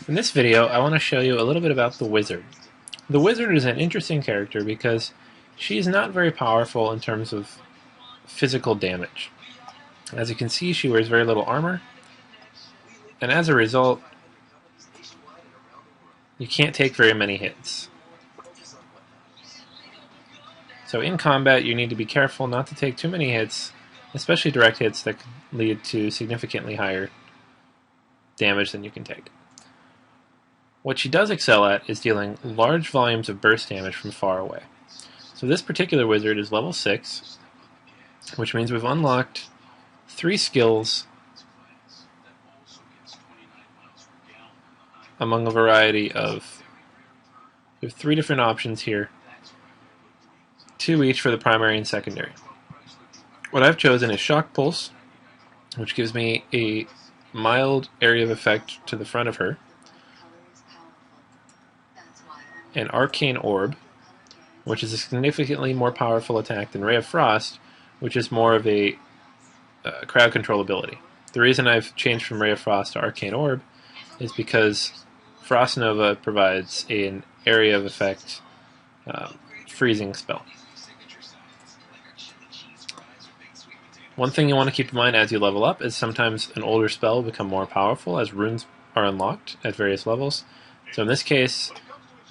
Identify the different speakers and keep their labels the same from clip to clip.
Speaker 1: In this video, I want to show you a little bit about the Wizard. The Wizard is an interesting character because she's not very powerful in terms of physical damage. As you can see, she wears very little armor, and as a result, you can't take very many hits. So in combat, you need to be careful not to take too many hits, especially direct hits that could lead to significantly higher damage than you can take. What she does excel at is dealing large volumes of burst damage from far away. So this particular wizard is level 6, which means we've unlocked 3 skills among a variety of... We have 3 different options here, 2 each for the primary and secondary. What I've chosen is Shock Pulse, which gives me a mild area of effect to the front of her, and Arcane Orb, which is a significantly more powerful attack than Ray of Frost, which is more of a crowd control ability. The reason I've changed from Ray of Frost to Arcane Orb is because Frost Nova provides an area of effect freezing spell. One thing you want to keep in mind as you level up is sometimes an older spell will become more powerful as runes are unlocked at various levels. So in this case,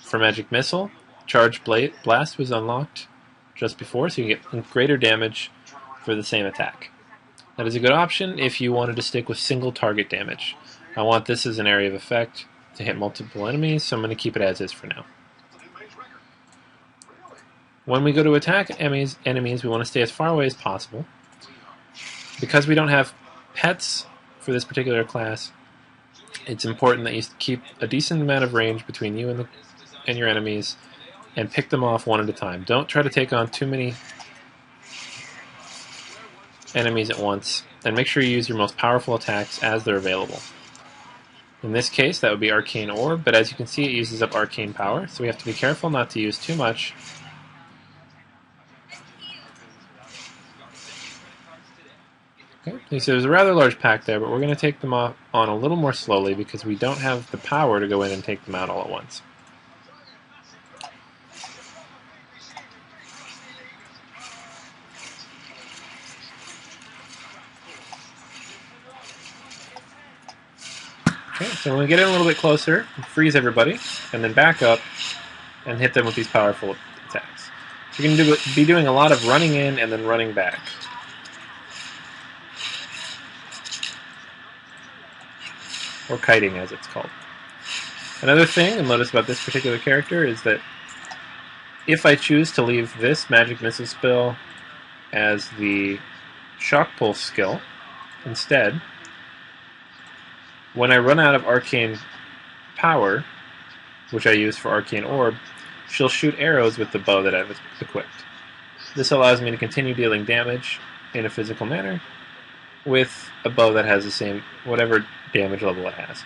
Speaker 1: for Magic Missile, Charge Blast was unlocked just before, so you get greater damage for the same attack. That is a good option if you wanted to stick with single target damage. I want this as an area of effect to hit multiple enemies, so I'm going to keep it as is for now. When we go to attack enemies, we want to stay as far away as possible. Because we don't have pets for this particular class, it's important that you keep a decent amount of range between you and your enemies, and pick them off one at a time. Don't try to take on too many enemies at once, and make sure you use your most powerful attacks as they're available. In this case, that would be Arcane Orb, but as you can see, it uses up arcane power, so we have to be careful not to use too much. Okay, so there's a rather large pack there, but we're going to take them on a little more slowly because we don't have the power to go in and take them out all at once. Okay, so when we get in a little bit closer, freeze everybody, and then back up and hit them with these powerful attacks. So you're going to be doing a lot of running in and then running back. Or kiting, as it's called. Another thing you'll notice about this particular character is that if I choose to leave this Magic Missile spell as the Shock Pulse skill instead, when I run out of arcane power, which I use for Arcane Orb, she'll shoot arrows with the bow that I've equipped. This allows me to continue dealing damage in a physical manner with a bow that has the same, whatever damage level it has.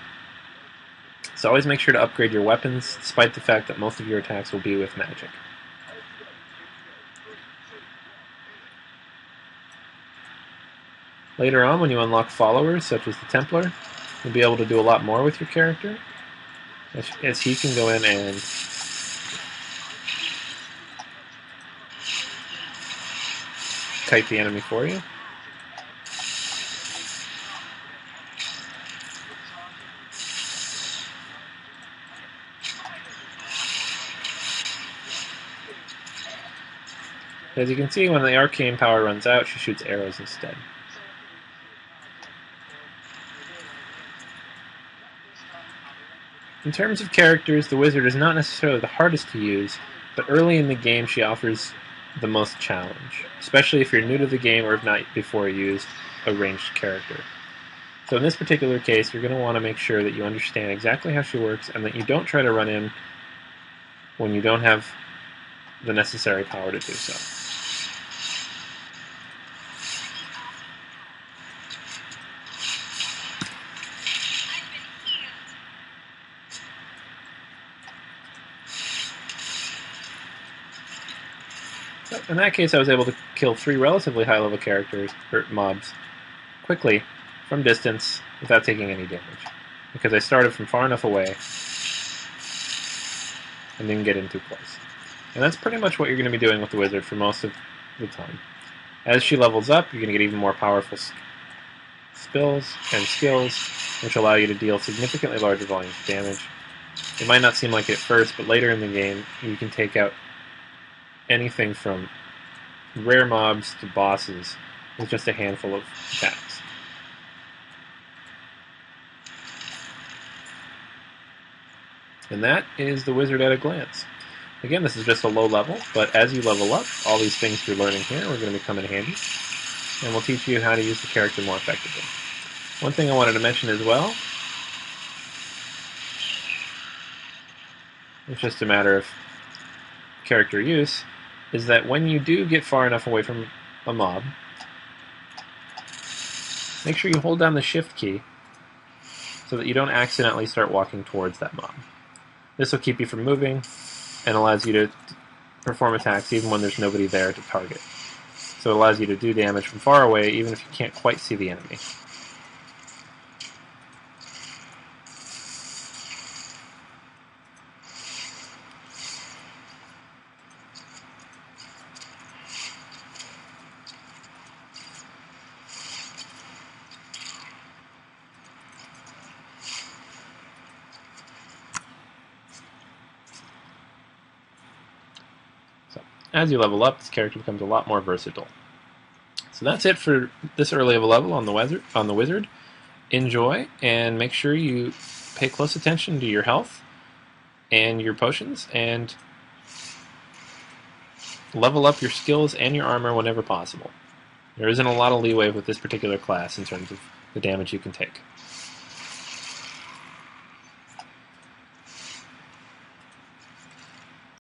Speaker 1: So always make sure to upgrade your weapons, despite the fact that most of your attacks will be with magic. Later on, when you unlock followers, such as the Templar, you'll be able to do a lot more with your character, as he can go in and kite the enemy for you. As you can see, when the arcane power runs out, she shoots arrows instead. In terms of characters, the Wizard is not necessarily the hardest to use, but early in the game she offers the most challenge, especially if you're new to the game or if not before you used a ranged character. So in this particular case, you're going to want to make sure that you understand exactly how she works and that you don't try to run in when you don't have the necessary power to do so. In that case, I was able to kill 3 relatively high-level characters, or mobs, quickly, from distance, without taking any damage. because I started from far enough away and didn't get in too close. And that's pretty much what you're going to be doing with the wizard for most of the time. As she levels up, you're going to get even more powerful spells and skills, which allow you to deal significantly larger volumes of damage. It might not seem like it at first, but later in the game, you can take out anything from rare mobs to bosses with just a handful of attacks. And that is the wizard at a glance. Again, this is just a low level, but as you level up, all these things you're learning here are going to become in handy, and we'll teach you how to use the character more effectively. One thing I wanted to mention as well, it's just a matter of character use, is that when you do get far enough away from a mob, make sure you hold down the shift key so that you don't accidentally start walking towards that mob. This will keep you from moving and allows you to perform attacks even when there's nobody there to target. So it allows you to do damage from far away even if you can't quite see the enemy. So, as you level up, this character becomes a lot more versatile. So that's it for this early of a level on the wizard. Enjoy, and make sure you pay close attention to your health and your potions, and level up your skills and your armor whenever possible. There isn't a lot of leeway with this particular class in terms of the damage you can take.